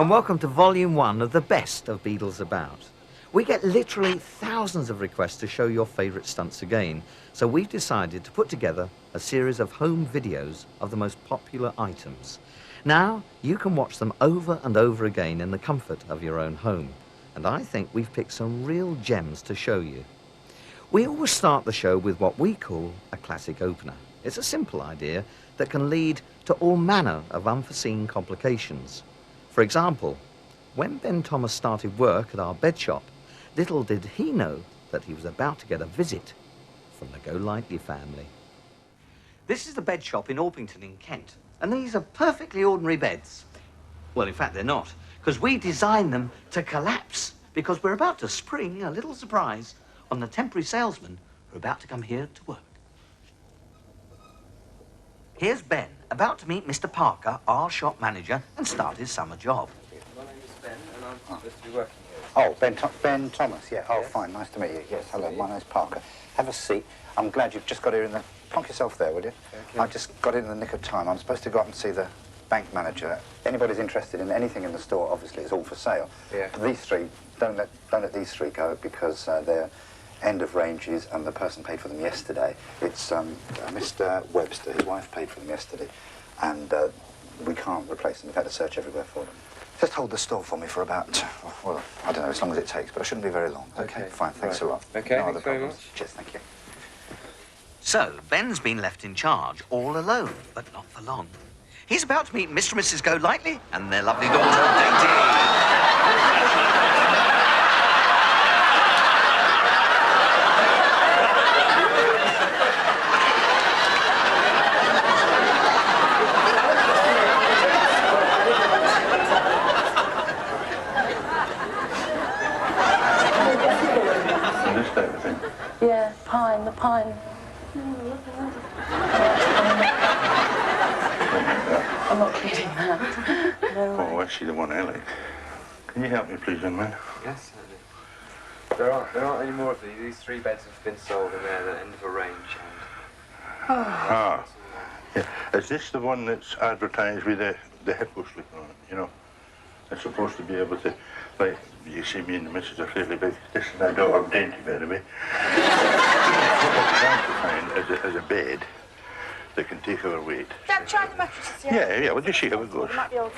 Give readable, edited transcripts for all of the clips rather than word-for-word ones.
and welcome to Volume 1 of the best of Beadle's About. We get literally thousands of requests to show your favourite stunts again, so we've decided to put together a series of home videos of the most popular items. Now, you can watch them over and over again in the comfort of your own home, and I think we've picked some real gems to show you. We always start the show with what we call a classic opener. It's a simple idea that can lead to all manner of unforeseen complications. For example, when Ben Thomas started work at our bed shop, little did he know that he was about to get a visit from the Golightly family. This is the bed shop in Orpington in Kent, and these are perfectly ordinary beds. Well, in fact, they're not, because we designed them to collapse, because we're about to spring a little surprise on the temporary salesmen who are about to come here to work. Here's Ben, about to meet Mr. Parker, our shop manager, and start his summer job. My name is Ben, and I'm supposed to be working here. Oh, Ben Thomas, yeah. Oh, yes. Fine, nice to meet you. Yes, hello, my name's Parker. Have a seat. I'm glad you've just got here in the... Plonk yourself there, will you? Okay. I just got in the nick of time. I'm supposed to go up and see the bank manager. Anybody's interested in anything in the store, obviously, it's all for sale. Yeah. These three, don't let these three go, because they're end of ranges, and the person paid for them yesterday. It's Mr. Webster. His wife paid for them yesterday, and we can't replace them. We've had to search everywhere for them. Just hold the store for me for about, well, I don't know, as long as it takes, but it shouldn't be very long. Okay, fine, thanks a lot. Okay, no thanks very much. Cheers, thank you. So, Ben's been left in charge, all alone, but not for long. He's about to meet Mr. and Mrs. Golightly and their lovely daughter, Daisy. Yeah, pine, the pine. I'm not kidding that. No way. Oh, actually the one I like. Can you help me please, young man? Yes, certainly. There aren't any more of these. These three beds have been sold and they're at the end of a range. Ah. Yeah. Is this the one that's advertised with the hippo sleeping on it, you know? It's supposed to be able to, like, you see me and the missus are fairly big. This is my daughter, Dainty, by the way. What I'm trying to find is a bed that can take our weight. Can I try the mattresses, yeah? Yeah, we'll just see how it goes. You might be able to.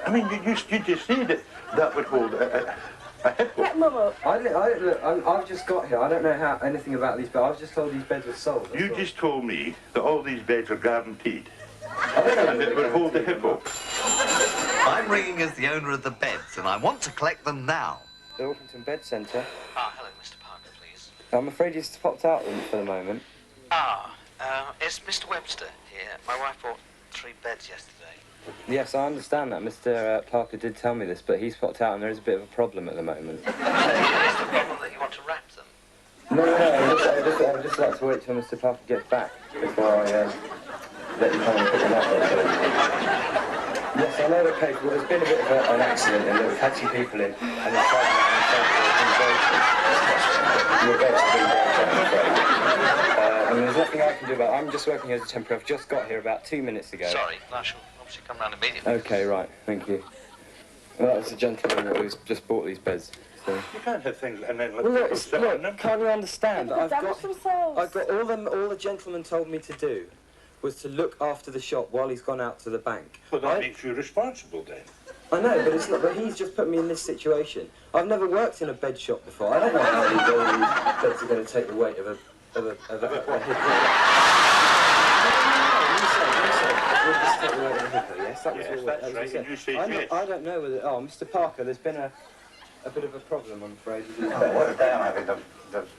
I mean, you just said that would hold a hippo. Get Mum up. I've just got here. I don't know anything about these, but I was just told these beds were sold. You just told me that all these beds are guaranteed. I don't know. And it would hold a hippo. I'm ringing as the owner of the beds, and I want to collect them now. The Orpington Bed Centre. Hello, Mr. Parker, please. I'm afraid he's popped out for the moment. It's Mr. Webster here. My wife bought 3 beds yesterday. Yes, I understand that. Mr. Parker did tell me this, but he's popped out and there is a bit of a problem at the moment. Is the problem that you want to wrap them? No, I'd just like to wait till Mr. Parker gets back before I let you come and pick them up. Yes, I know the case. Well, there's been a bit of an accident and we've had some people in and they're trying to You're going to be there, I'm afraid. And there's nothing I can do about it. I'm just working as a temporary. I've just got here about 2 minutes ago. Sorry, I shall obviously come round immediately. Okay, right. Thank you. Well, that was the gentleman who's just bought these beds. So. You can't have things and then let Well, people sit on them. can't you understand? They've damaged themselves. I've got all the gentleman told me to do was to look after the shop while he's gone out to the bank. Well, that makes you responsible then. I know, but it's not. But he's just put me in this situation. I've never worked in a bed shop before. I don't know how these beds are going to take the weight of a hippo. Yes, that was all. That's right. And you say yes. I don't know whether. Oh, Mr. Parker, there's been a a bit of a problem, I'm afraid, with these Oh, beds. what a day I'm having.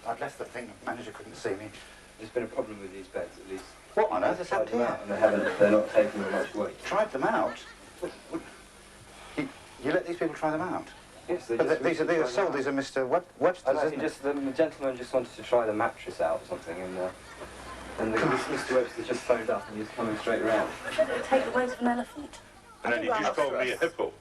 I'd left the thing, the manager couldn't see me. There's been a problem with these beds, at least. What on earth has Tried happened them here? out, and they're not taking much weight. Tried them out? You let these people try them out? Yes, they But just these are sold, these are Mr. Webster's, isn't it? the gentleman just wanted to try the mattress out or something, and Mr. Webster just phoned up and he's coming straight around. Should it take the weight of an elephant? And then he just called me a hippo.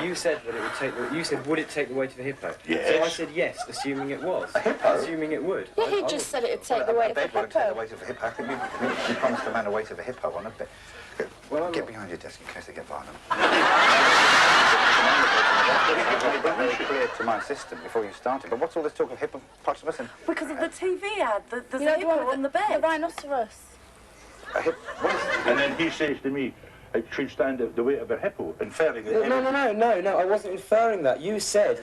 You said that it would take. You said, would it take the weight of a hippo? Yes. So I said yes, assuming it was. A hippo? Assuming it would. Yeah, he just said it would take the weight of a bed won't take the hippo. weight of a hippo. I think you promised the man the weight of a hippo on a bed. Well, Get behind your desk in case they get violent. That very clear to my assistant before you started. But what's all this talk of hippopotamus and Because of the TV ad, there's You know a the one hippo with on the bed. The rhinoceros. a hip? What is it? And then he says to me, it should stand the weight of a hippo, inferring that No, I wasn't inferring that. You said,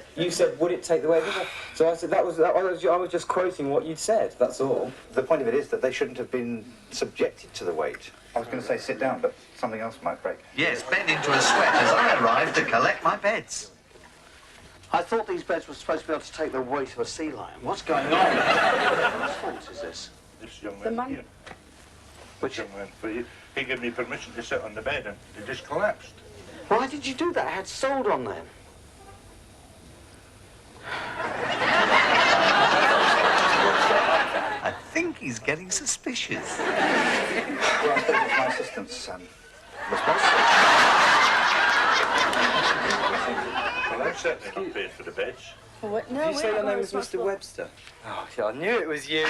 would it take the weight of a hippo? So I said, I was just quoting what you'd said, that's all. The point of it is that they shouldn't have been subjected to the weight. I was going to say sit down, but something else might break. Yes, bent into a sweat as I arrived to collect my beds. I thought these beds were supposed to be able to take the weight of a sea lion. What's going on? Whose fault is this? this young The man man- here. Which young man? But he gave me permission to sit on the bed and it just collapsed. Why did you do that? I had sold on them. I think he's getting suspicious. Well, I suppose it's my assistant's responsibility. Well, I'm certainly not paid for the beds. What? No, Did you say we're your not name was Mr. responsible. Webster? Oh, yeah, I knew it was you.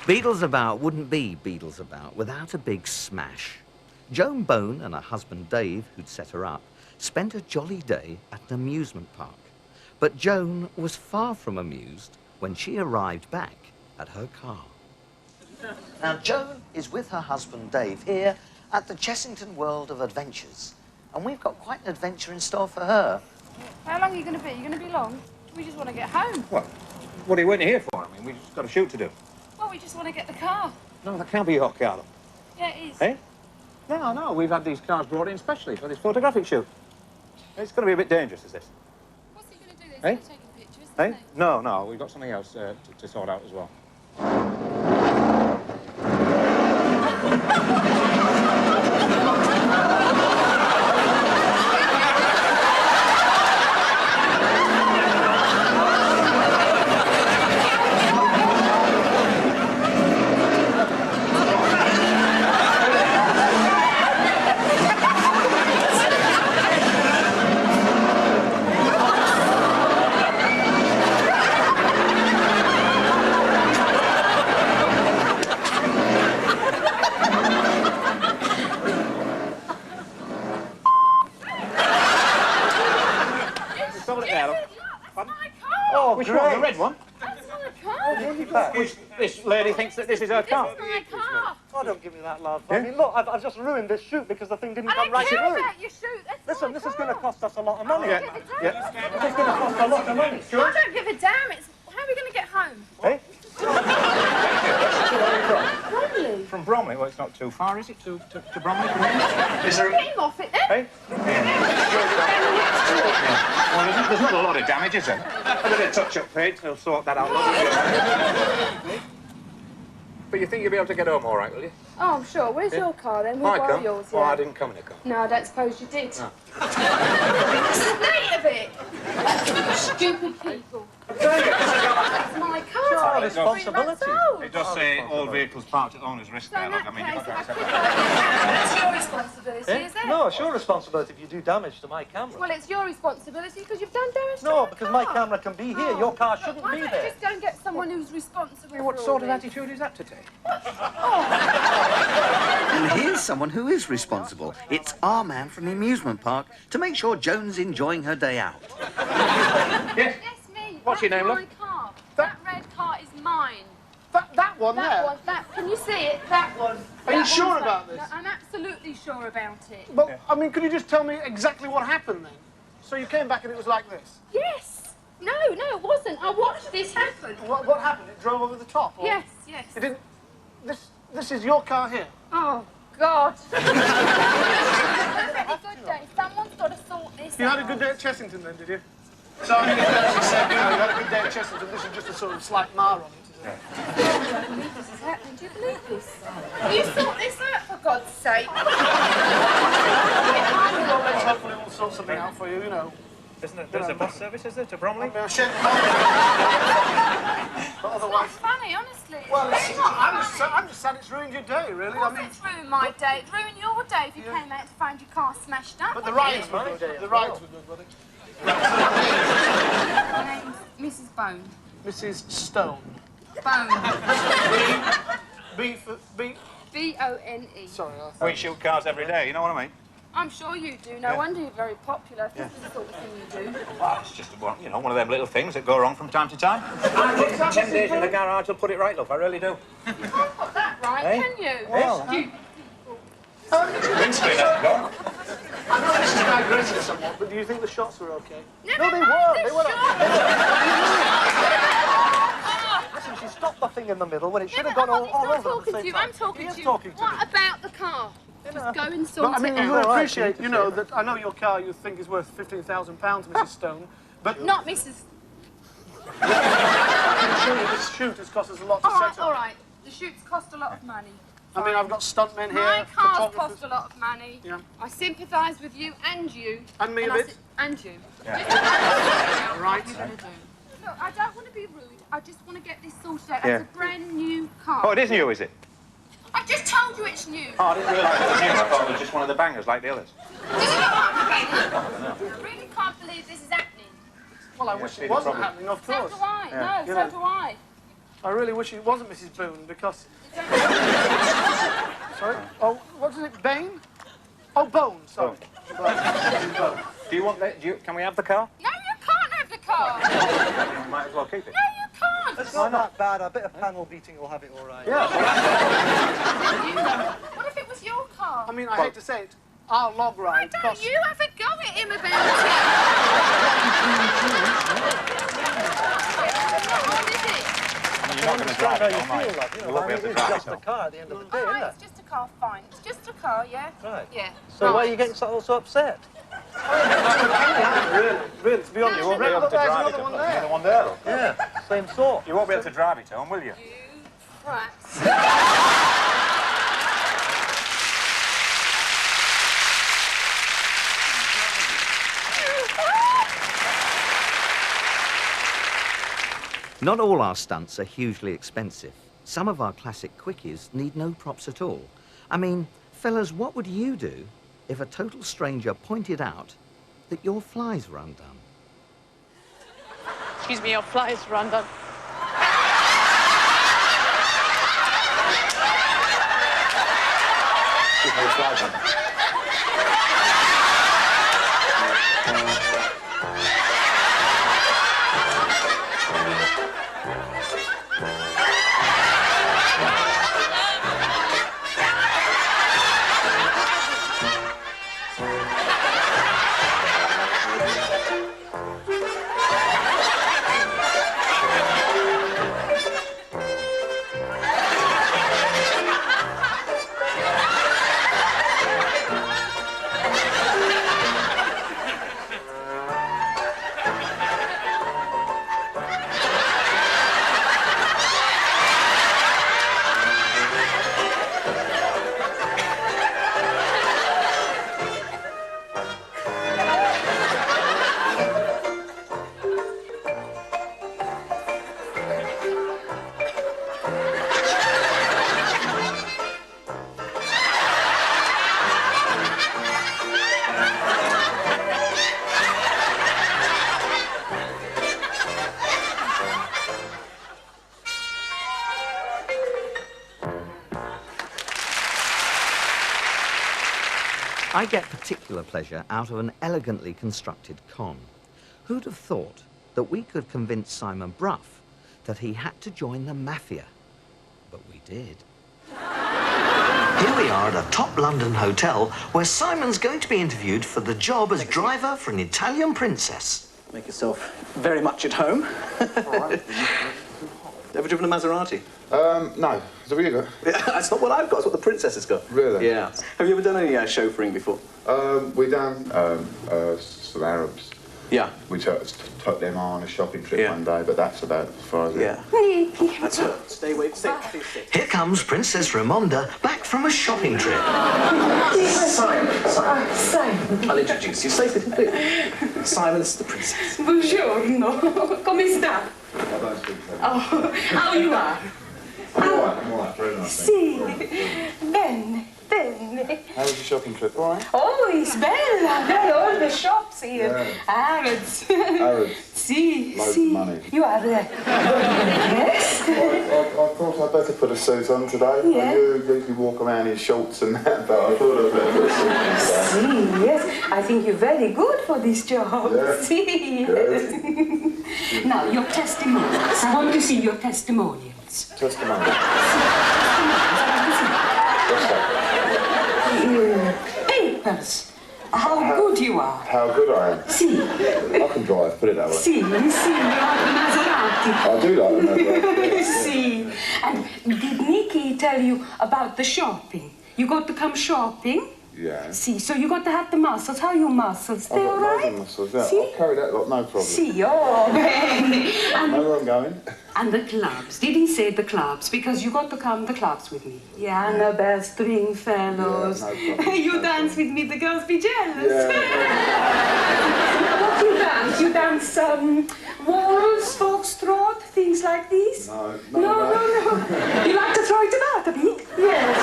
Beadle's About wouldn't be Beadle's About without a big smash. Joan Bone and her husband Dave, who'd set her up, spent a jolly day at an amusement park. But Joan was far from amused when she arrived back at her car. Now, Joan is with her husband Dave here at the Chessington World of Adventures. And we've got quite an adventure in store for her. How long are you going to be? Are you going to be long? We just want to get home. What are you waiting here for? I mean, we've just got a shoot to do. Well, we just want to get the car. No, that can't be your car, though. Yeah, it is. Eh? No, we've had these cars brought in specially for this photographic shoot. It's going to be a bit dangerous, is this? What's he going to do? He's Eh? going to take pictures, Eh? isn't he? No, we've got something else to sort out as well. Oh, Which one? The red one? that's my car. This lady thinks that this is her This car. is my car. Oh, don't give me that, love. I mean, look, I've just ruined this shoot because the thing didn't I come don't right care through. about your shoot. That's Listen, my this is car. going to cost us a lot of money. I don't give a damn. This is going to cost a lot of money. I don't give a damn. It's how are we going to get home? Eh? Bromley. From Bromley? Well, it's not too far, is it, to Bromley? Is there getting off it then? Eh? Well, there's not a lot of damage, is there? A bit of touch-up paint, they'll sort that out. But you think you'll be able to get home all right, will you? Oh, I'm sure. Where's your car then? We'll I borrow come. yours. Oh, I Yeah. didn't come in a car. No, I don't suppose you did. No. What's the date of it? Stupid people. That's my car. It's our responsibility. It does say all vehicles parked at owner's risk So there. in Look, that I mean, case, you've got if to I accept pick that. up your car, it's your responsibility, Eh? is it? No, it's your responsibility if you do damage to my camera. Well, it's your responsibility because you've done damage to No, my because car. my camera can be here. Your car shouldn't Why be don't there. you just go and get someone who's responsible What for sort of all this? attitude is that to take? And here's someone who is responsible. It's our man from the amusement park to make sure Joan's enjoying her day out. Yes? Yes, me. What's your That's name, my love? car. That red car is mine. That one That one. That. Can you see it? That one. Are you That sure one's about that- this? No, I'm absolutely sure about it. Well, I mean, could you just tell me exactly what happened then? So you came back and it was like this. Yes. No, it wasn't. I watched this happen. What happened? It drove over the top? Or Yes. It didn't... This... This is your car here. Oh, God. It's a really good day. Someone's got to sort this You out. had a good day at Chessington then, did you? So I mean, you said, you know, you had a good day at Chessington. This is just a sort of slight mar on it, is it? I don't believe this is happening. Do you believe this? You sort this out, for God's sake. Well, let's hopefully we'll sort something out for you, you know. Isn't it? There's a bus service, is there, to Bromley? But otherwise... It's funny, honestly. Well, it's not. I'm just sad it's ruined your day, really. Of course it's ruined my day. It's ruined your day if you came out to find your car smashed up. But the rides were good. The rides were good, weren't they? My name's Mrs. Bone. Mrs. Stone. Bone. B. B-O-N-E. Sorry, We shoot cars every day, you know what I mean? I'm sure you do. No wonder you're very popular. If this is the sort of thing you do. Well, it's just, you know, one of them little things that go wrong from time to time. 10 days in the garage will put it right, love. I really do. You can't put that right, can you? Well, I know this is digressing somewhat, but do you think the shots were okay? No, they weren't. They weren't. Oh, Listen, she stopped the thing in the middle when it should have no, gone all over talking at the to same you. time. I'm talking He is to you. talking to me. What about the car? Just go and sort But I mean, it you out. will appreciate, you know, that I know your car you think is worth £15,000, Mrs. Stone, but... Not Mrs. This shoot has cost us a lot to set up. All right. The shoots cost a lot of money. I mean, I've got stuntmen here, My cars photographers. cost a lot of money. Yeah. I sympathise with you and you. And me a I bit. and you. Right. What are you going to do? Look, I don't want to be rude. I just want to get this sorted out. Yeah. It's a brand new car. Oh, it is new, is it? I've just told you it's new. Oh, I didn't realise it was new. I thought it was just one of the bangers like the others. I really can't believe this is happening. Well, I wish it wasn't happening, of So course. do I. Yeah. No, so do I. I really wish it wasn't Mrs. Boone, because... Sorry? Oh, what is it, Bane? Oh, Bone, sorry. Bone. Do you want that? Can we have the car? No, you can't have the car. You might as well keep it. No, you can't. It's not that bad. A bit of panel beating will have it all right. What if it was your car? I mean, I hate to say it, our log ride Don't costs... you have a go at him about it. You're not going to drive it, How you are feel like, you know, You won't I be mean, able to it's drive just it, a car at the end of the day, All isn't right, it? it's just a car, fine. It's just a car, yeah? Right. Yeah. So why are Right. you getting so upset? Really, to be honest, You won't be able to there's drive it. another one Look, there. another one there, look. Yeah, same sort. You won't be able to drive it home, will you? Right. Not all our stunts are hugely expensive. Some of our classic quickies need no props at all. I mean, fellas, what would you do if a total stranger pointed out that your flies were undone? Excuse me, your flies were undone. I get particular pleasure out of an elegantly constructed con. Who'd have thought that we could convince Simon Brough that he had to join the mafia? But we did. Here we are at a top London hotel where Simon's going to be interviewed for the job as driver for an Italian princess. Make yourself very much at home. Ever driven a Maserati? No. Have you got? Yeah, that's not what I've got. It's what the princess has got. Really? Yeah. Have you ever done any chauffeuring before? We done some Arabs. Yeah. We took them on a shopping trip one day, but that's about as far as Yeah. That's her. Stay away. Stay. Here comes Princess Ramonda back from a shopping trip. Simon. Simon. I'll introduce you. Say Simon, this is the princess. Buongiorno. Come sta? I don't speak to them. Oh, how you are? I'm all right, very nice. Sì, bene, bene. How was your shopping trip? All right? Oh, it's bella. There are all the shops here. Yeah. Arabs. Arabs. Sì, Loads sì. of money. You are yes. I thought I'd better put a suit on today. Yeah. I usually walk around in shorts and that, but I thought I'd better put a suit on today. Sì, yes. I think you're very good for this job. Yeah. Sì. Yes. Now, your testimonials. I want to see your testimonials. Testimony. What's that? Papers. How good you are. How good I am. Sì. I can drive, put it that way. Sì, sì, Maserati. I do like the Maserati. Sì. And did Nikki tell you about the shopping? You got to come shopping? Yeah. See, so you got to have the muscles. How are your muscles? They I've all got loads right? of muscles, yeah. See? I'll carry that lot, no problem. See, oh, bene. I know where I'm going. And the clubs. Did he say the clubs? Because you got to come to the clubs with me. Yeah, Annabelle, Stringfellows. Yeah, no problem. You dance with me, the girls be jealous. Yeah. What you dance? You dance waltz, foxtrot, things like these? No. No. You like to throw it about a bit? Yes.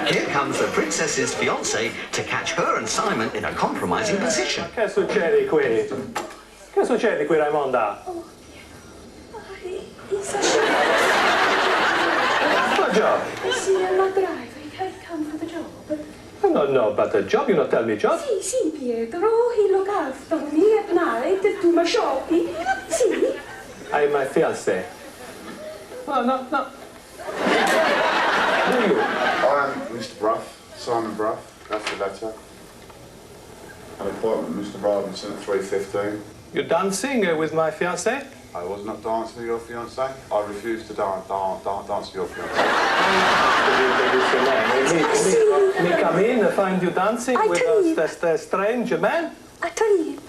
Here comes the princess's fiancé to catch her and Simon in a compromising position. Che succede qui? Che succede qui, Raimonda? What job? Sì, è la driver. I come for the job. I don't know about the job. You not tell me job. Sì, Pietro. He look after me at night to my shopping. Sì. I'm my fiancé. No. Who are you? I'm Mr. Bruff, Simon Bruff. That's the letter. An appointment with Mr. Robinson at 3:15. You dancing with my fiancé? I was not dancing with your fiancé. I refused to dance with your fiancé. Me come in and find you dancing with a strange man? A trip.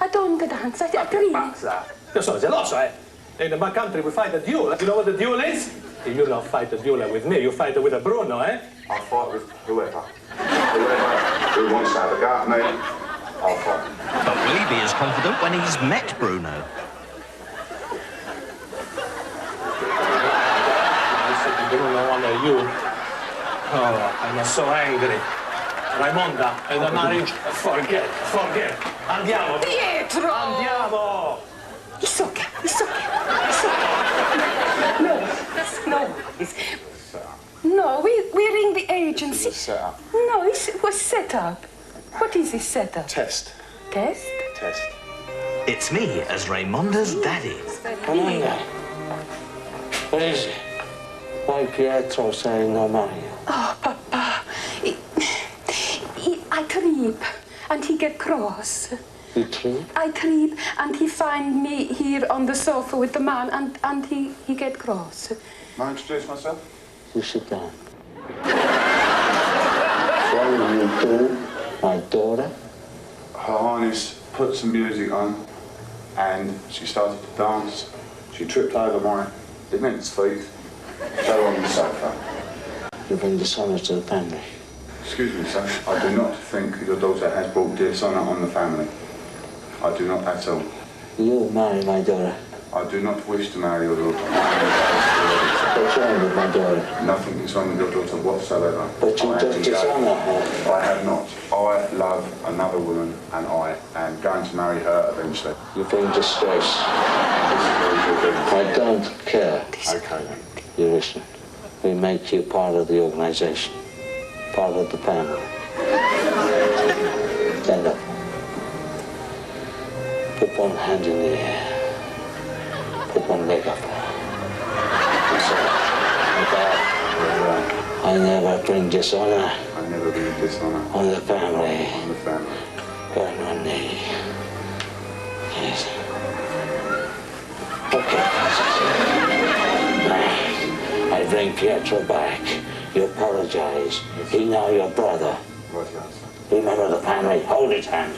I don't dance. I trip. Pazza. Io sono geloso, eh. In my country we fight a duel. You know what a duel is? You don't fight a duel with me. You fight with a Bruno, eh? I'll fight with whoever. Who wants to have a go at me, I'll fight. But will he be as confident when he's met Bruno? Bruno, one of you. Oh, I'm so angry. Raimonda, and the marriage, forget. Andiamo. Pietro! Andiamo! It's okay. No, we ring the agency. Set up. No, it was set up. What is this set up? Test. Test? Test. It's me as Raimonda's daddy. Raimondo, what is it? Why Pietro saying no marry you? Oh, Papa, I trip, and he get cross. You trip? I trip, and he find me here on the sofa with the man, and he get cross. May I introduce myself? You sit down. What will you do, my daughter? Her Highness put some music on and she started to dance. She tripped over my immense feet, fell on the sofa. You bring dishonour to the family. Excuse me, sir. I do not think your daughter has brought dishonour on the family. I do not at all. You marry my daughter. I do not wish to marry your daughter. What's wrong with my daughter? Nothing is wrong with your daughter whatsoever. But you just dishonour her. I have not. I love another woman and I am going to marry her eventually. You bring disgrace. I don't care. Okay then. You listen. We make you part of the organisation. Part of the family. Stand up. Put one hand in the air. Put one leg up. I never bring dishonor. I never bring dishonor. On the family. On the family. Go on one knee. Yes. Okay, I bring Pietro back. You apologize. He now your brother. Right, yes. Remember the family. Hold his hand.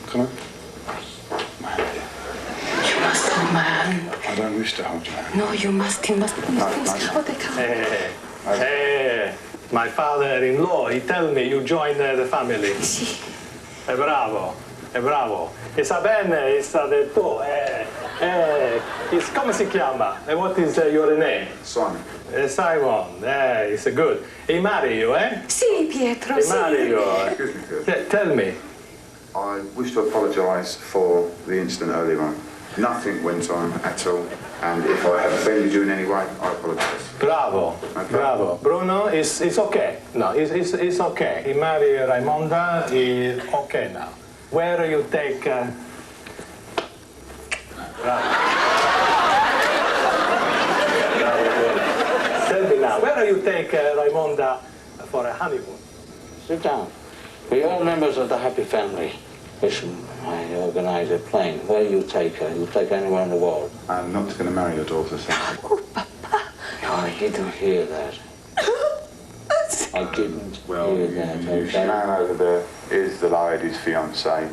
Come on. You must hold my hand. I don't wish to hold your hand. No, you must. Oh, they come. Hey, my father-in-law, he tell me you joined the family. Bravo, bravo. E sa bene, e sa de tu. Come si chiama? What is your name? Simon. Simon, it's good. He marry you, eh? Sì, Pietro, He marry you. Excuse me, Piers. Tell me. I wish to apologise for the incident earlier on. Nothing went on at all, and if I have offended you in any way, I apologise. Bravo, Okay. bravo. Bruno, it's okay. No, it's okay. He marry Raimonda, it's okay now. Where you take... Bravo. Tell me now, where you take Raimonda for a honeymoon? Sit down. We are members of the happy family. Listen, I organize a plane. Where you take her? You take anywhere in the world. I'm not going to marry your daughter, sir. Oh, Papa. I didn't hear that. I didn't Well, hear that. the man over there is the lady's fiancé.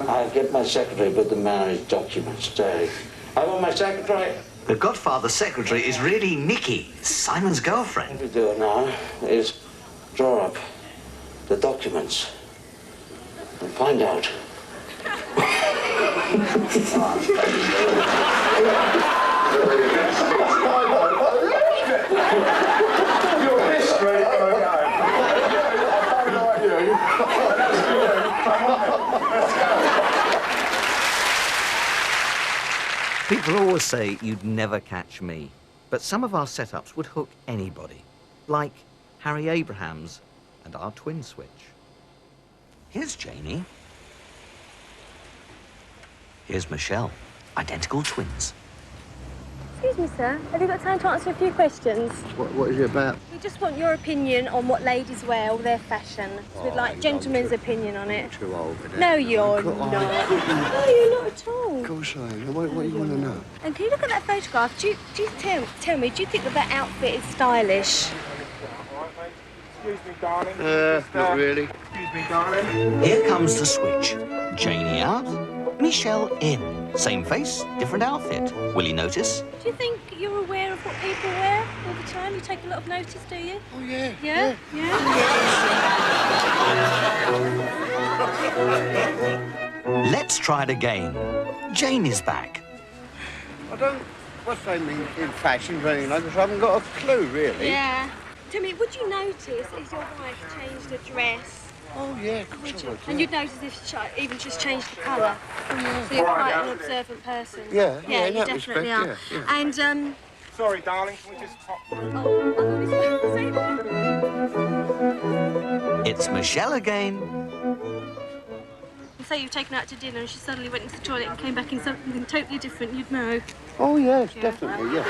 I'll get my secretary put the marriage documents today. I want my secretary. The Godfather's secretary is really Nikki, Simon's girlfriend. What we do now is draw up the documents and find out. Your history. People always say you'd never catch me, but some of our setups would hook anybody, like Harry Abrahams and our twin switch. Here's Janie. Here's Michelle, identical twins. Excuse me, sir. Have you got time to answer a few questions? What is it about? We just want your opinion on what ladies wear, all their fashion. So we'd like gentlemen's opinion on it. Too old for that. No, you're not. No, you're not at all. Of course I am. What do you want to know? And can you look at that photograph? Do you tell me, do you think that outfit is stylish? Excuse me, darling. Not really. Excuse me, darling. Here comes the switch. Janie out, Michelle in. Same face, different outfit. Will he notice? Do you think you're aware of what people wear all the time? You take a lot of notice, do you? Oh, yeah. Yeah? Yeah? Let's try it again. Jane is back. I don't... What's they mean in fashion, really? I just haven't got a clue, really. Yeah. Tell me, would you notice if your wife changed a dress? Oh, yeah, of course I would. And you'd notice if she even just changed the colour. So you're quite an observant person. Yeah, you in that definitely respect, are. yeah. And Sorry, darling. Can we just pop through? It's Michelle again. say you've taken her out to dinner and she suddenly went into the toilet and came back in something totally different, you'd know. Oh, yes, definitely, yes.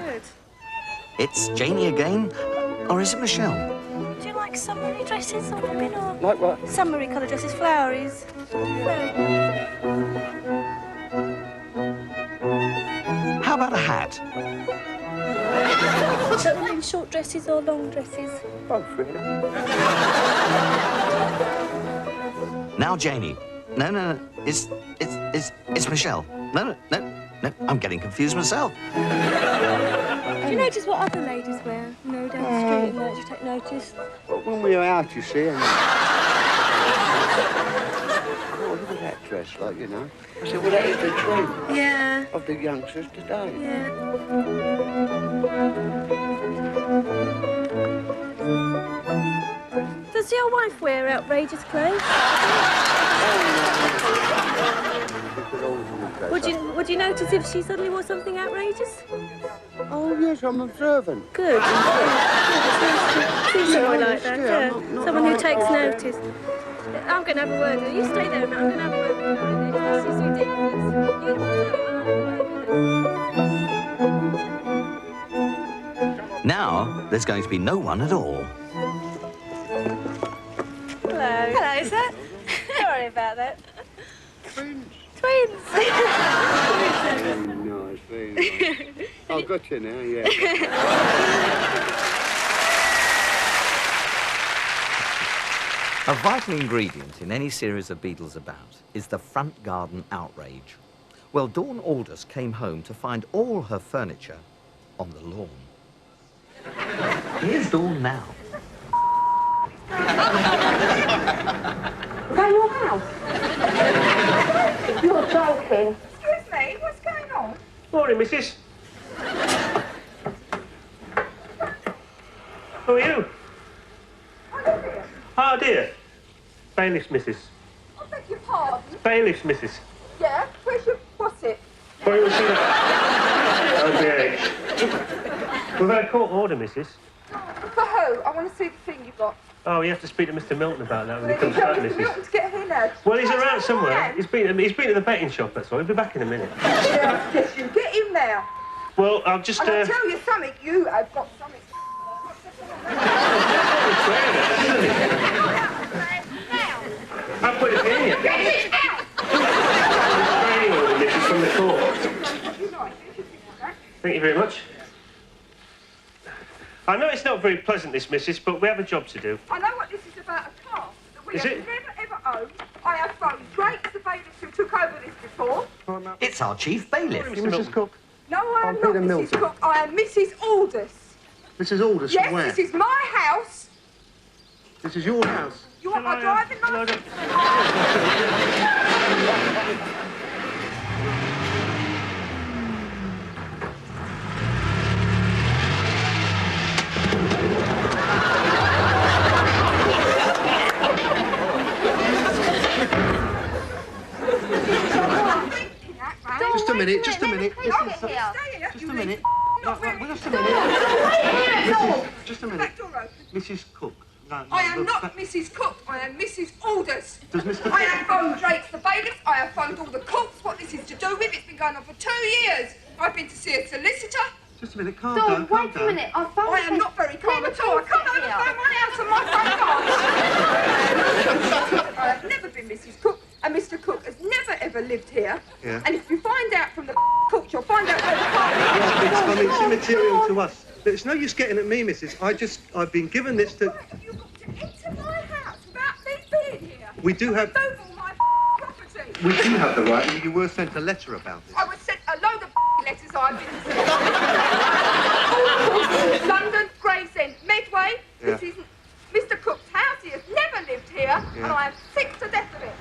Good. It's Janie again, or is it Michelle? Do you like summery dresses or women or? Like what? Summery colour dresses, floweries. How about a hat? Does that mean short dresses or long dresses? Both, really. Now, Janie. No. It's Michelle. No. I'm getting confused myself. Do you notice what other ladies wear? You know, down the street and that, do you take notice? Well, when we were out, you see, and... Oh, look at that dress, like, you know. I said, well, that is the trend. Yeah. Of the youngsters today. Yeah. Does your wife wear outrageous clothes? Would you notice if she suddenly wore something outrageous? Oh, yes, I'm observant. Good. See someone like that, yeah. Someone who takes notice. I'm going to have a word with her. You stay there a minute. I'm going to have a word with her. This is ridiculous. Now, there's going to be no one at all. Hello. Hello, sir. Sorry about that. Twins. Twins. Very nice. I've got you now, yeah. A vital ingredient in any series of Beadles About is the front garden outrage. Well, Dawn Aldous came home to find all her furniture on the lawn. Here's Dawn now. Is that your house? You're joking. Excuse me, what's going on? Morning, missus. Who are you? Oh, dear. Bailiff's missus. I beg your pardon. Bailiff's missus. Yeah? What's it? Where you see that? Oh, dear. We've had a court order, missus. For who? I want to see the thing you've got. Oh, you have to speak to Mr. Milton about that when he comes back, missus. Milton to get here now. Well, he's around somewhere. He's been to the betting shop, that's all. He'll be back in a minute. Yes, you get him now. Well, I'll just... And I'll tell you something, you have got something. I'll put it in you. Get it out! Restraining order, missus, from the court. Thank you very much. I know it's not very pleasant, this, missus, but we have a job to do. I know what this is about, a car that we Is have it? never ever owned. I have phoned Drake, the bailiff who took over this before. It's our chief bailiff. Mrs. Cook. No, I am I'm not Peter Mrs. Milton. Cook. I am Mrs. Aldous. Mrs. Aldous, Yes, where? this is my house. This is your house. You want my driving licence? Just a minute, just a minute. Just a minute. Just a minute. Mrs. Cook. No, I am not Mrs. Cook. I am Mrs. Aldous. Does Mr. I have phoned Drake's the bailiff. I have phoned all the cooks. What this is to do with? It's been going on for 2 years. I've been to see a solicitor. Just a minute, calm down, calm Wait a down. minute, I found I am not very calm at all. I can't overthrow my house and my front garden. I have never been Mrs. Cook, and Mr. Cook has never ever lived here. Yeah. And if you find out from the cooks, you'll find out where the car is. It's immaterial to us. It's no use getting at me, missus. I've been given this to... You've got to enter my house without me being here. We do have... Move all my property. We do have the right. You were sent a letter about this. I was sent a load of letters I've been to London, Gravesend, Medway. Yeah. This isn't Mr. Cook's house. He has never lived here, and I am sick to death of it.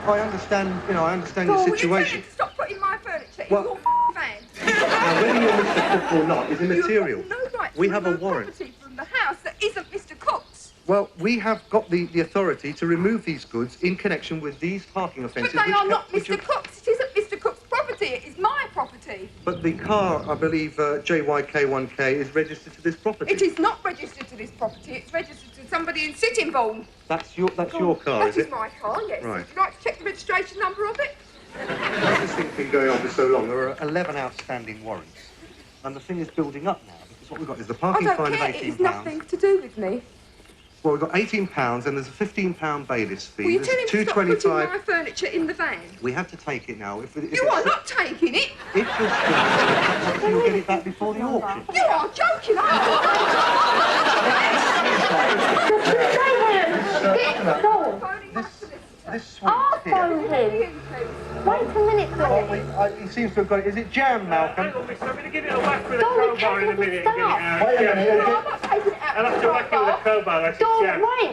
I understand, I understand your Will you tell situation. him to stop putting my furniture in Well- your van? Now, whether you're Mr. Cook or not is immaterial. You have no right We to have a remove warrant. property from the house that isn't Mr. Cook's. Well, we have got the authority to remove these goods in connection with these parking But offences. they are not Mr. Cook's. It isn't Mr. Cook's property. It is my property. But the car, I believe, JYK1K, is registered to this property. It is not registered to this property. It's registered to somebody in Sittingbourne. That's your car, That is it? is my car, yes. Right. Would you like to check the registration number of it? This thing's been going on for so long. There are 11 outstanding warrants. And the thing is building up now, because what we've got is the I parking don't fine of care. £18. It is nothing to do with me. Well, we've got £18 and there's a £15 bailiff's fee. Will you There's tell him to stop putting £2.25. my furniture in the van? We have to take it now. If You are not taking it. If you'll get it back before the auction. You are joking, aren't This I'll phone him. Wait a minute, Dawn. He seems to have got it. Is it jam, Malcolm? Hang on, miss, I'm going to give it a whack with a Dawn, crowbar in a minute and get it out. Wait a minute. I'll have to whack it with a crowbar, that's Dawn, jam. wait,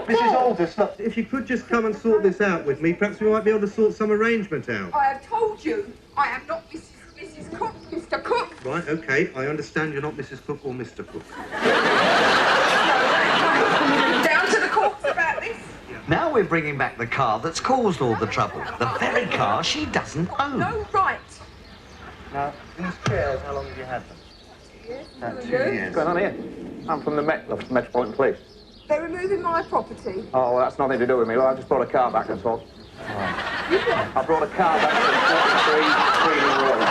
Mrs. Aldous, look, if you could just come and sort this out with me, perhaps we might be able to sort some arrangement out. I have told you, I am not Mrs. Cook, Mr. Cook. Right, OK, I understand you're not Mrs. Cook or Mr. Cook. Down to the courts about this. Now we're bringing back the car that's caused all the trouble. The very car she doesn't own. No right. Now, these chairs, how long have you had them? 2 years. About 2 Who are you? years. What's going on here? I'm from the Metropolitan Police. They're removing my property. Oh, well, that's nothing to do with me. Well, I just brought a car back, that's all. I brought a car back from 43 Road.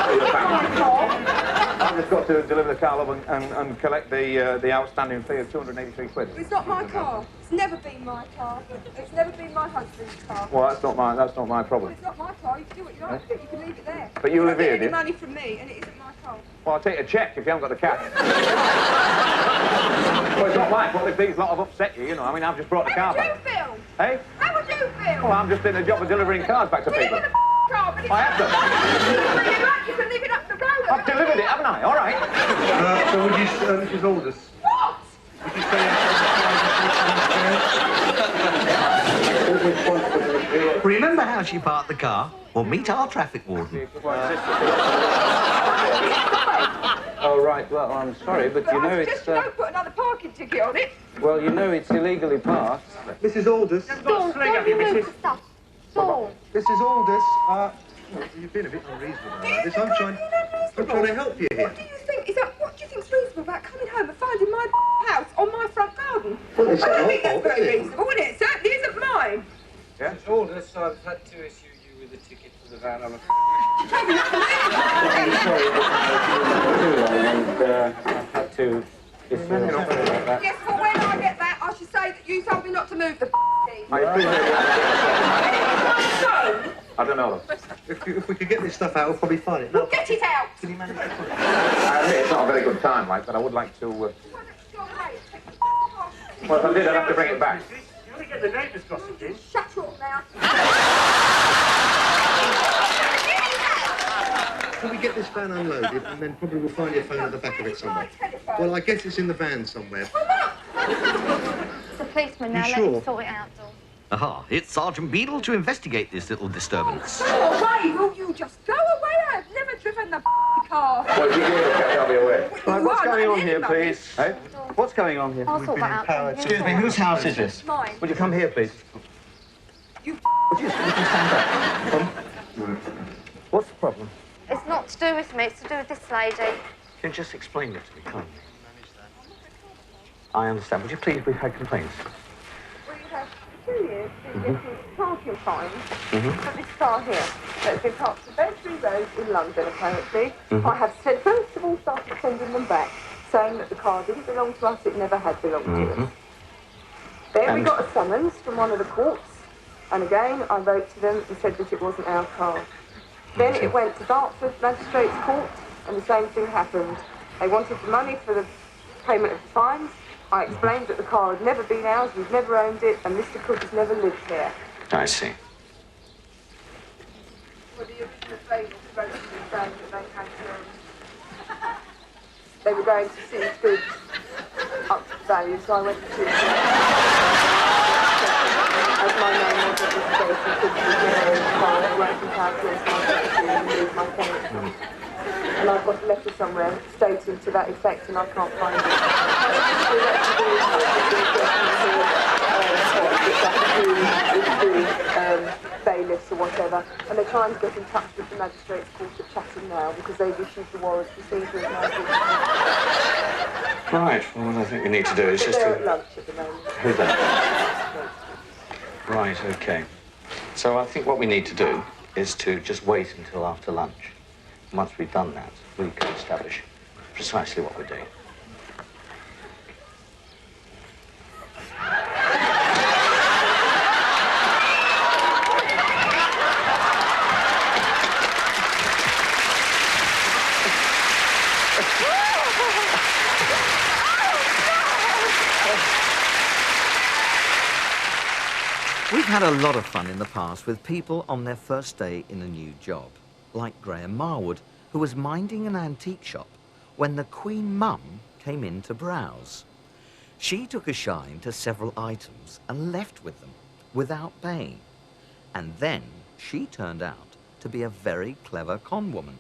I've just got to deliver the car up and collect the outstanding fee of 283 quid. It's not my car. It's never been my car. It's never been my husband's car. Well, that's not my problem. It's not my car. You can do what you like with it. You can leave it there. But you live here, don't do get you? any money from me, and it isn't my car. Well, I'll take a cheque if you haven't got the cash. Well, it's not like what if these lot have upset you, you know. I mean, I've just brought the car back. How would you feel? Hey? How would you feel? Well, I'm just doing the job of delivering cars back to Well, people. you've got a car, but it's I have done. you can leave it up the road. I've delivered it, haven't I? All right. So would you, Mrs. Aldous? What? Would you say Remember how she parked the car? Well, meet our traffic warden. Oh, right. Well, I'm sorry, but you know it's... Just don't put another parking ticket on it. Well, you know it's illegally parked. Mrs. Aldous? Dawn, don't you move the stuff. Dawn. Mrs. Aldous, you've been a bit unreasonable about this. I'm trying to help you here. What do you think? What do you think's reasonable about coming home and finding my house on my front garden? Well, it's I don't not think your that's fault, very is it? reasonable, and it certainly isn't mine. Yeah? Mrs. Aldous, I've had to issue you with a ticket for the van. I'm I've had to issue sorry about that. Yes, well, when I get that, I should say that you told me not to move the thing. I appreciate it. I don't know. If we could get this stuff out, we'll probably find it. Well, get it out. Can you manage to find it? I admit it's not a very good time, like, but I would like to... Well, if I did, I'd have to bring it back. You only get the neighbours gossiping. Shut your mouth. Can we get this van unloaded and then probably we'll find your phone at the back of it somewhere? Well, I guess it's in the van somewhere. The policeman now. You Let sure? him sort it out, Dawn. Aha, it's Sergeant Beadle to investigate this little disturbance. Go away, will you just go away? I've never driven the car. Well, if you give it a catch, I'll be away. Right, what's going on here, please? Hey? What's going on here? I'll sort that out. Excuse me, whose house is this? Mine. Would you come here, please? You Would you stand up? What's the problem? It's not to do with me, it's to do with this lady. Can you just explain it to me, can't you? I understand. Would you please, we've had complaints. Well, you have 2 years been getting parking fines for this car here. That's been parked on Bedford Road in London, apparently. I have said, first of all, started sending them back, saying that the car didn't belong to us, it never had belonged to us. Then we got a summons from one of the courts, and again I wrote to them and said that it wasn't our car. Then it went to Dartford Magistrates Court, and the same thing happened. They wanted the money for the payment of the fines. I explained that the car had never been ours, we've never owned it, and Mr. Cook has never lived here. I see. Well, the original claim was supposed to be saying that they were going to seize goods up to value, so I went to as my name was at this station, could be there in the car, working out against my property and move my tenant. And I've got a letter somewhere stating to that effect, and I can't find it. Bailiffs or whatever, and they're trying to get in touch with the magistrates court at Chatham now because they've issued the warrant for seizure of my goods. Right, well, what I think we need to do is just They're at to... lunch at the moment. Who's that? Right, okay. So I think what we need to do is to just wait until after lunch. Once we've done that, we can establish precisely what we're doing. We've had a lot of fun in the past with people on their first day in a new job, like Graham Marwood, who was minding an antique shop when the Queen Mum came in to browse. She took a shine to several items and left with them without paying. And then she turned out to be a very clever con woman.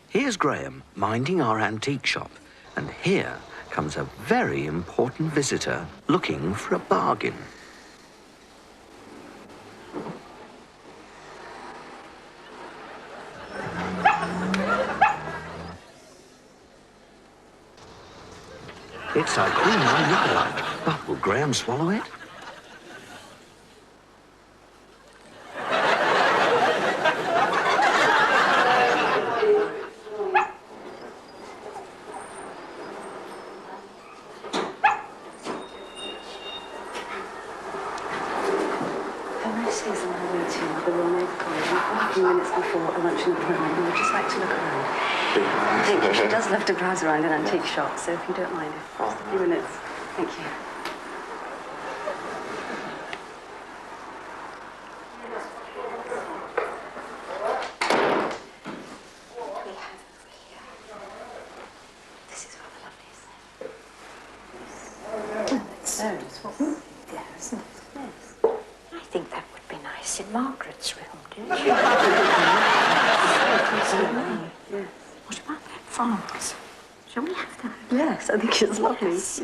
Here's Graham minding our antique shop, and here comes a very important visitor looking for a bargain. It's our Queen Mother lookalike, but will Graham swallow it? She does love to browse around in antique shops, so if you don't mind, just a few minutes. Thank you. This is rather lovely, isn't it? It's very nice. Yeah, isn't it? Yes. I think that would be nice in Margaret's room, don't you? Yes. What about that vase? Shall we have that? Yes, I think it's lovely. Yes.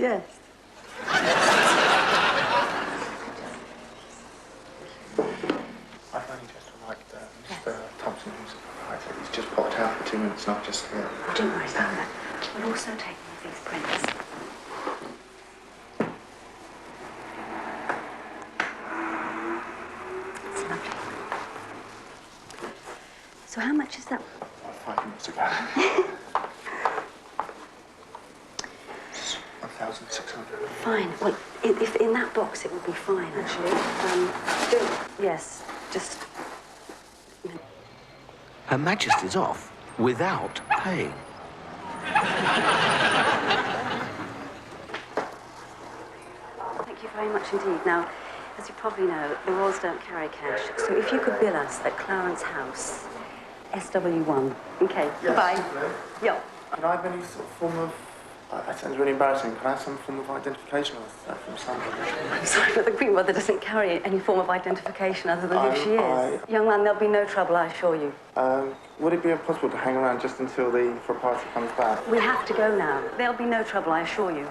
I've only just arrived there. Mr. Thompson, who's a proprietor, he's just popped out for 2 minutes, not just here. Oh, don't worry about that. We'll also take one of these prints. It's lovely. So how much is that? 5 minutes ago. 1,600. Fine. Well, if in that box it would be fine, actually. Yes, just... Her Majesty's off without paying. Thank you very much indeed. Now, as you probably know, the Royals don't carry cash, so if you could bill us at Clarence House, SW1. Okay, Yes, goodbye. Yeah. Can I have any sort of form of... That sounds really embarrassing. Can I have some form of identification from somebody? I'm sorry, but the Queen Mother doesn't carry any form of identification other than who she is. Young man, there'll be no trouble, I assure you. Would it be impossible to hang around just until the proprietor comes back? We have to go now. There'll be no trouble, I assure you.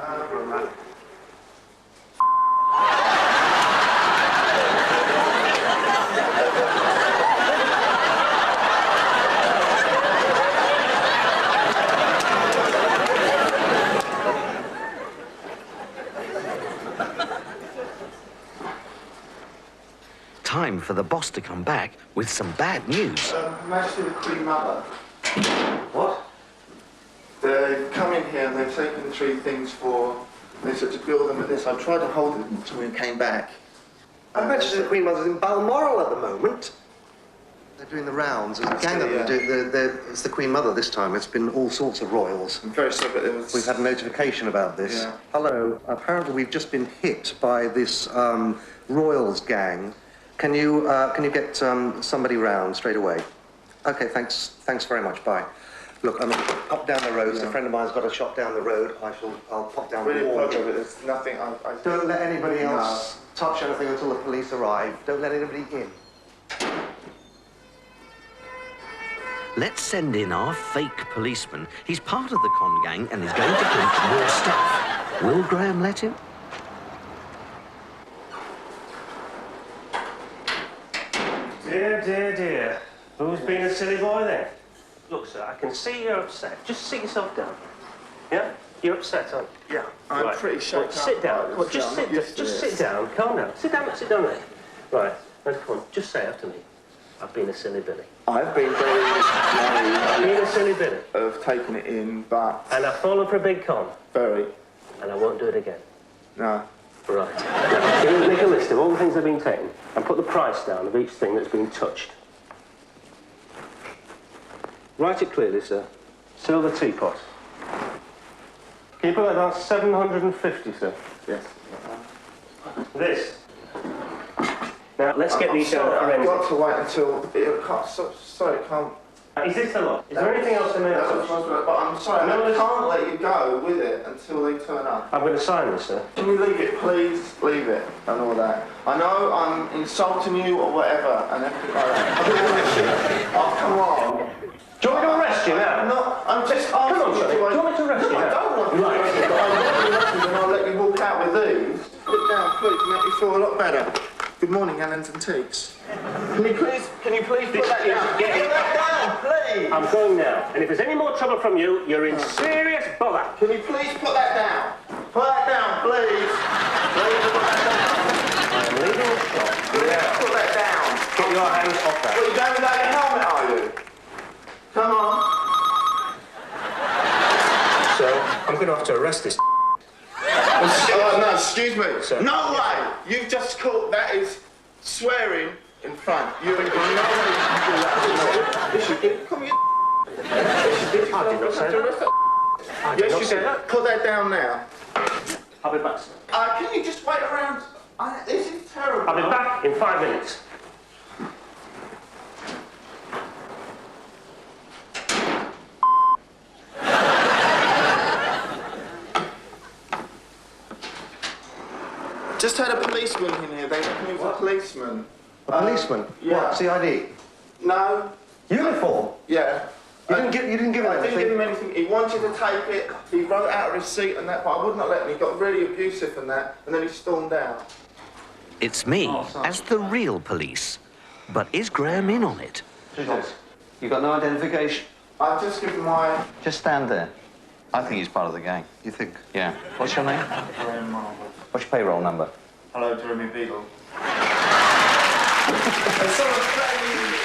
Time for the boss to come back with some bad news. Majesty the Queen Mother. What? They've come in here and they've taken 3 things for... They said to build them at this. I tried to hold it until we came back. Her Majesty the Queen Mother's in Balmoral at the moment. They're doing the rounds. There's a gang of them. It's the Queen Mother this time. It's been all sorts of royals. I'm very sorry, but it was... We've had a notification about this. Yeah. Hello. Apparently we've just been hit by this royals gang. Can you get somebody round straight away? Okay, thanks very much. Bye. Look, I'm going to pop down the road. Yeah. A friend of mine's got a shop down the road. I'll pop down really the wall. apologize, but there's nothing. Don't let anybody else touch anything until the police arrive. Don't let anybody in. Let's send in our fake policeman. He's part of the con gang and is going to print more stuff. Will Graham let him? Dear, dear, dear. Who's been a silly boy then? Look, sir, I can see you're upset. Just sit yourself down. Yeah? You're upset, aren't you? Yeah, I'm pretty shaken up. Sit down. Well, just sit down. Calm down. Sit down there. Right. Now, come on. Just say after me. I've been a silly Billy. I've been very I've been a silly Billy. of taking it in, but... And I've fallen for a big con. Very. And I won't do it again. No. Right. Now, can you make a list of all the things that have been taken and put the price down of each thing that's been touched? Write it clearly, sir. Silver teapot. Can you put that down? 750, sir. Yes. This. Now, let's get these down for I've got to wait until... Sorry, it can't... Is this the lot? Is there anything else in there? But I'm sorry, I can't let you go with it until they turn up. I'm going to sign this, sir. Can you leave it, please? Leave it, and all that. I know I'm insulting you or whatever, and everything like that. Oh, come on. Do you want me to arrest you now? I'm just asking Come on, Johnny. Do you want me to arrest you now? I don't want to. Right. walk out with these. Sit down, please, make me feel a lot better. Good morning, Alan's Antiques. Can you please put that down? Get it. Put that down, please. I'm going now. And if there's any more trouble from you, you're in serious bother. Can you please put that down? Put that down, please. Please put that down. I'm leaving the shop. Yeah. Put that down. Get your hands off that. What, you going without your helmet, are you? Come on. So, I'm going to have to arrest this. Oh, no, excuse me. Sir. No way! You've just caught that is swearing in front. You no way you can do that. Yes, you did. Come here. Yes, you did. I did not say that. Yes, you did. Put that down now. I'll be back. Can you just wait around? This is terrible. I'll be back in 5 minutes. Just had a policeman in here. They reckon he was a policeman. A policeman? Yeah. What, CID? No. Uniform? Yeah. You didn't give him anything? I didn't give him anything. He wanted to take it. He wrote out a receipt and that, but I would not let him. He got really abusive and that, and then he stormed out. It's me, as the real police. But is Graham in on it? Who's this? You got no identification? I've just given my... Just stand there. I think he's part of the gang. You think? Yeah. What's your name? Graham Marvel. What's your payroll number? Hello, Jeremy Beadle.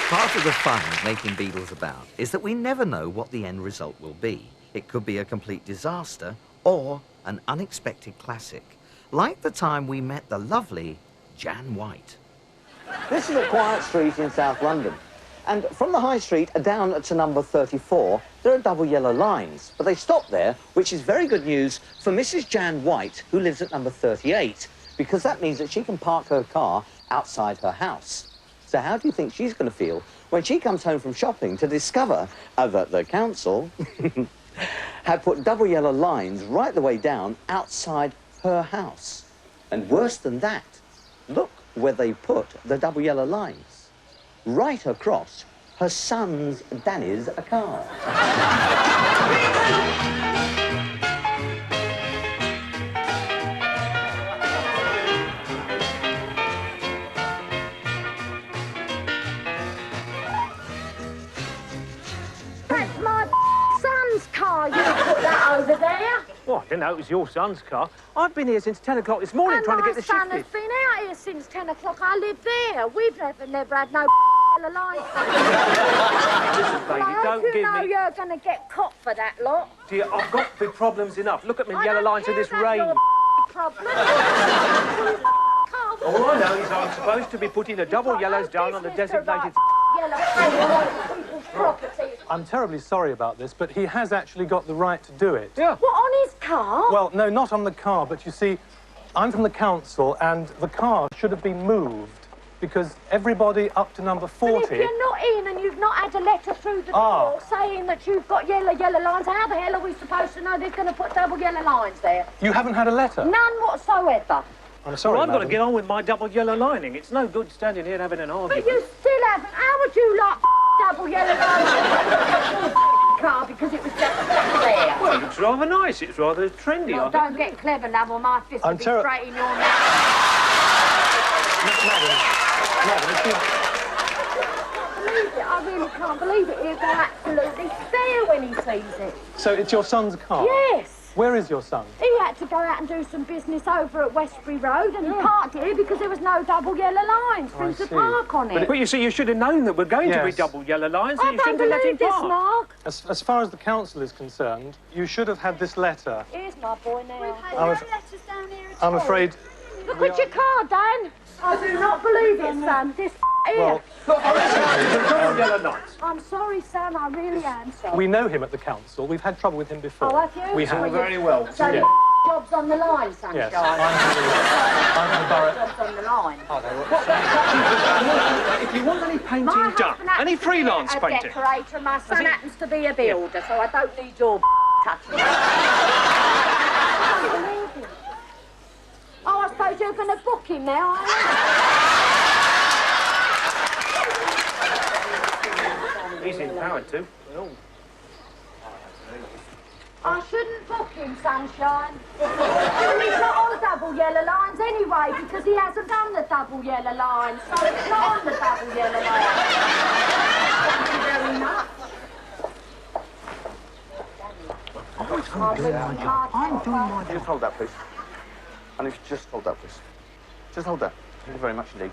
Part of the fun of making Beadles About is that we never know what the end result will be. It could be a complete disaster or an unexpected classic, like the time we met the lovely Jan White. This is a quiet street in South London, and from the high street down to number 34, there are double yellow lines, but they stop there, which is very good news for Mrs. Jan White, who lives at number 38, because that means that she can park her car outside her house. So how do you think she's going to feel when she comes home from shopping to discover that the council had put double yellow lines right the way down outside her house? And worse than that, look where they put the double yellow lines. Right across her son's Danny's car. That's my son's car. You put that over there. Well, I didn't know it was your son's car. I've been here since 10 o'clock this morning trying to get the shift my son in. has been out here since 10 o'clock. I live there. We've never had no yellow lines. Listen, baby, don't give you know me... you're going to get caught for that lot. Dear, I've got big problems enough. Look at me yellow lines in this rain. Problem. All I know is I'm supposed to be putting the double yellows down on the designated... I'm terribly sorry about this, but he has actually got the right to do it. Yeah. What, on his car? Well, no, not on the car, but you see, I'm from the council, and the car should have been moved because everybody up to number 40... But if you're not in and you've not had a letter through the door saying that you've got yellow lines, how the hell are we supposed to know they're going to put double yellow lines there? You haven't had a letter? None whatsoever. I'm sorry, Well, I've got to madam. get on with my double yellow lining. It's no good standing here having an argument. But you still haven't. How would you like double yellow lines car because it was just there? Well, it looks rather nice. It's rather trendy. No, don't get clever, love, or my fist will be straight in your mouth. Madam, if you... Believe it, I really can't believe it. He'll go absolutely stare when he sees it. So it's your son's car? Yes. Where is your son? He had to go out and do some business over at Westbury Road and he parked here because there was no double yellow lines for him to park on it. But you see, you should have known that we're going to be double yellow lines, so you shouldn't have let him this, park. Mark. As far as the council is concerned, you should have had this letter. Here's my boy now. We've had I'm no af- letters down here at I'm all. afraid... Look at your car, Dan. I do not believe it, son. This here. I'm sorry, son. I really am sorry. We know him at the council. We've had trouble with him before. Oh, have you? We have. Very well. So Yeah. job's on the line, sunshine. Yes, I'm the borough. Job's on the line. If you want any painting My done, husband happens any to be freelance a painting... decorator. My son happens to be a builder, so I don't need your touching. Oh, I suppose you're going to book him now, are He's empowered to. I shouldn't book him, Sunshine. He's not on double yellow lines anyway, because he hasn't done the double yellow line, so it's not on the double yellow line. Thank you very much. I'm doing my job. I'm doing my job. Just hold that, please. And if you just hold that, please. Just hold that. Thank you very much indeed.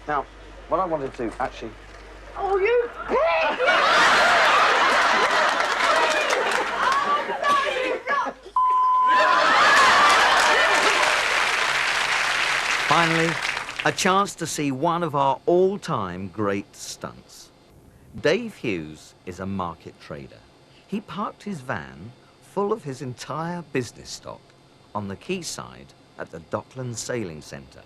Now, what I wanted to actually... Oh, you pig! Finally, a chance to see one of our all-time great stunts. Dave Hughes is a market trader. He parked his van full of his entire business stock on the quayside at the Docklands Sailing Centre.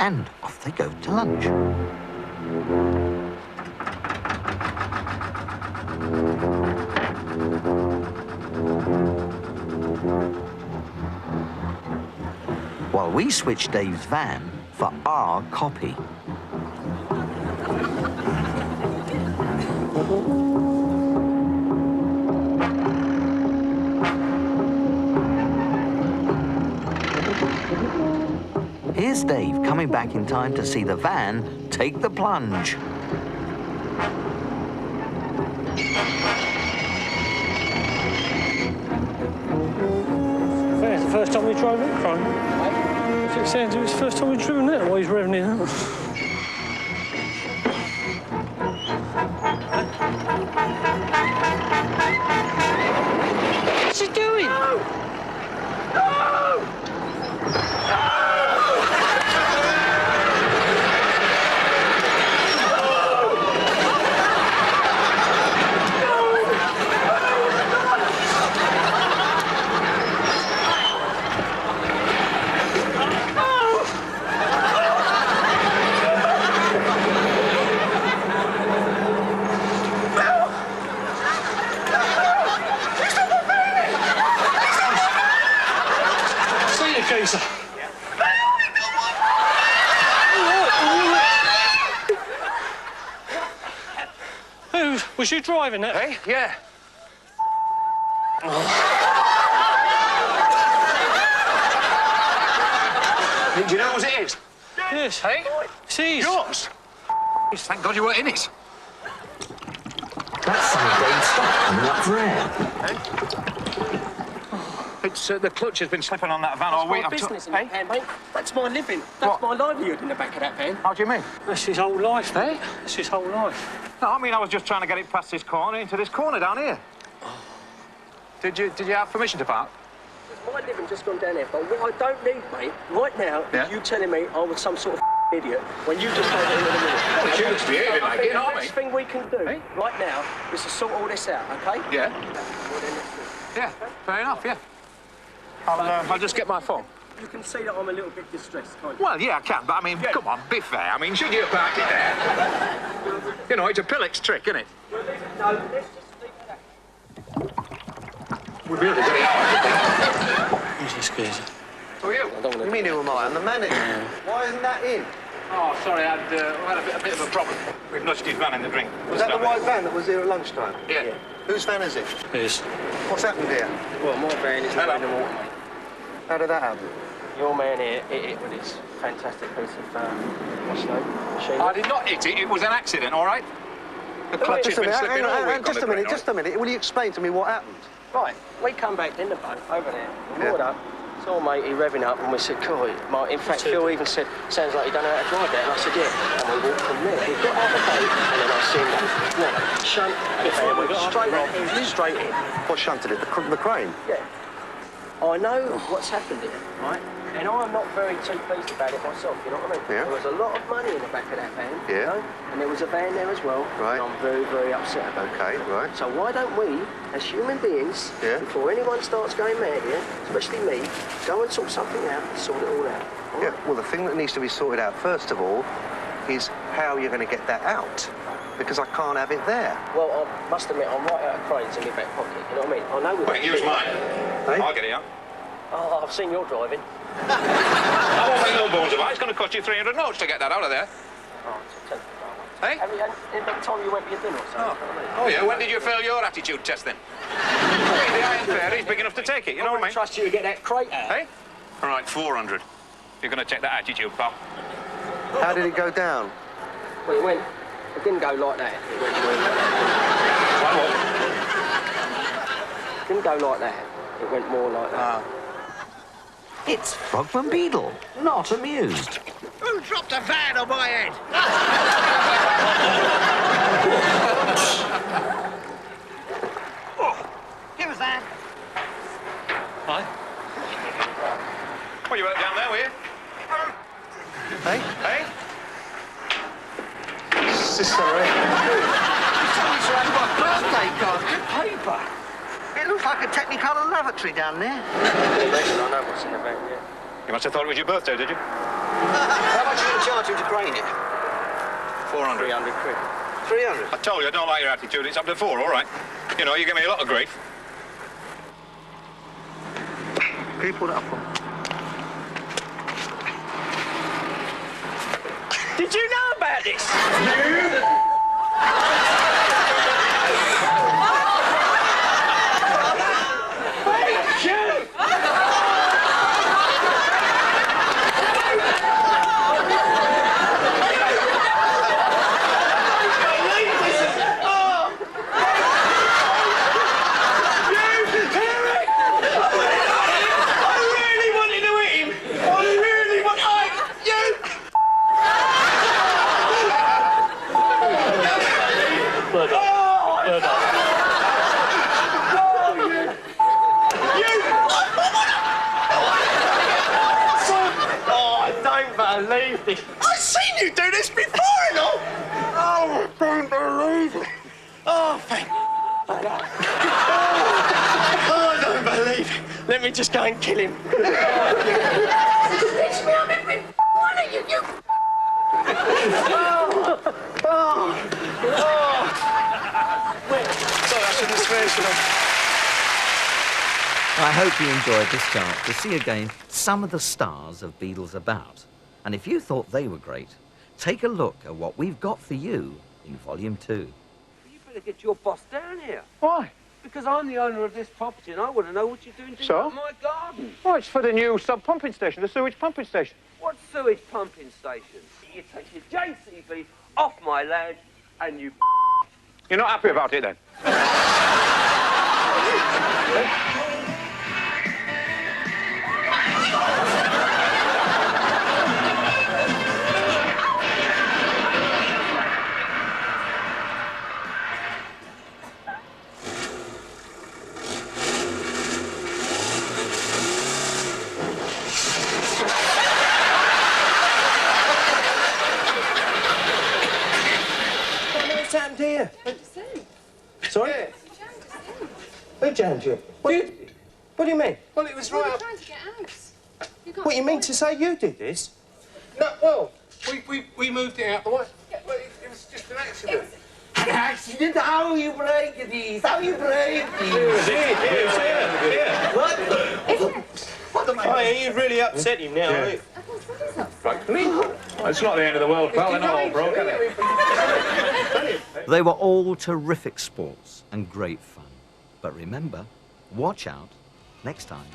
And off they go to lunch. While we switch Dave's van for our copy. Here's Dave coming back in time to see the van take the plunge. It's the first time we drove it, Crime. It sounds it's the first time we've driven it while he's revving it up. What's he doing? No! No! Was you driving it? Hey, yeah. Do you know what it is? Yes. Hey? It's his. Yours? Thank God you weren't in it. That's some Dave's stock coming up for air. It's the clutch has been slipping on that van all week. That's my business in that van, mate. That's my living. That's my livelihood in the back of that van. How do you mean? That's his whole life, mate. That's his whole life. No, I mean, I was just trying to get it past this corner into this corner down here. Did you have permission to park? It's my living just gone down there, but what I don't need, mate, right now, is you telling me I was some sort of idiot when you just told me in the middle. Well, it's you that's behaving like it, aren't the best thing we can do right now is to sort all this out, OK? Yeah. Yeah, fair enough, yeah. I'll just get my phone. You can see that I'm a little bit distressed, can't you? Well, yeah, I can, but I mean, come on, be fair. I mean, should you park it there? You know, it's a Pillock's trick, isn't it? No, let's just leave that. We really got it out. Who's this geezer? Who are you? You mean who am I? I'm the manager. Why isn't that in? Oh, sorry, I had a bit of a problem. We've nudged his van in the drink. Was that the white van that was here at lunchtime? Yeah. Whose van is it? His. What's happened here? Well, my van is in the water, mate. How did that happen? Your man here hit it with this fantastic piece of, what's the name? Machine. I did not hit it. It was an accident, all right? The clutch has been slipping all week. Just a minute. Will you explain to me what happened? Right, we come back in the boat over there, moored up, saw matey revving up, and we said, "Cool." In fact, Phil even said, "Sounds like you don't know how to drive that." And I said, "Yeah." And we walked from there. We got out of the boat, and then I seen that shunt, and we got straight in. What shunted it? The crane? Yeah. I know what's happened here, right? And I'm not very too pleased about it myself, you know what I mean? Yeah. There was a lot of money in the back of that van, Yeah. you know? And there was a van there as well. Right. And I'm very, very upset about it. Okay, right. So why don't we, as human beings, before anyone starts going mad here, especially me, go and sort something out and sort it all out? All Yeah, right? well, the thing that needs to be sorted out, first of all, is how you're going to get that out. Because I can't have it there. Well, I must admit, I'm right out of cranes in my back pocket, you know what I mean? I know we've Wait, use mine. Hey? I'll get it out. Oh, I've seen your driving. I won't make no bones about it. It's going to cost you 300 notes to get that out of there. Oh, it's a Hey? Every time you went to your dinner or something. Oh, yeah, when did you fail your attitude test, then? The Iron Fairy's big enough to take it, you know what I mean? Trust you to get that crate out. Hey? All right, 400. You're going to take that attitude, pal. How did it go down? Well, it didn't go like that. It didn't go like that. It went more like that. It's Frogman Beadle, not amused. Who dropped a van on my head? Give us that. Hi. Well, you weren't down there, were you? Hey? Hey? Sister, eh? Birthday card, good paper. It looks like a Technicolor lavatory down there. I know what's in the van, yeah. You must have thought it was your birthday, did you? How much are you going to charge him to crane it? 400. 300 quid. 300. I told you I don't like your attitude. It's up to 4, all right? You know, you give me a lot of grief. Can you pull it up for me? Did you know about this? I've seen you do this before and all. Oh, I don't believe it. Oh, thank God. Oh, I don't believe it. Let me just go and kill him. It's me, I'm every one of you. Sorry, I shouldn't swear, should I? I hope you enjoyed this chance to see again some of the stars of Beadle's About. And if you thought they were great, take a look at what we've got for you in Volume 2. You better get your boss down here. Why? Because I'm the owner of this property and I want to know what you're doing So? to my garden. Oh, it's for the new sub-pumping station, the sewage pumping station. What sewage pumping station? You take your JCB off my land and you... You're not happy about it, then? What's happened here? Sorry? Who jammed you? What do you mean? Well, it was right up... trying to get out. What, you mean to say you did this? No, well, we moved it out the way. Well, it was just an accident. An accident? How you break these? How you break these? What? What the... Oh, you've really upset him now, haven't you? Right, me? It's not the end of the world, pal. They're not all broke, are they? They were all terrific sports and great fun. But remember, watch out next time.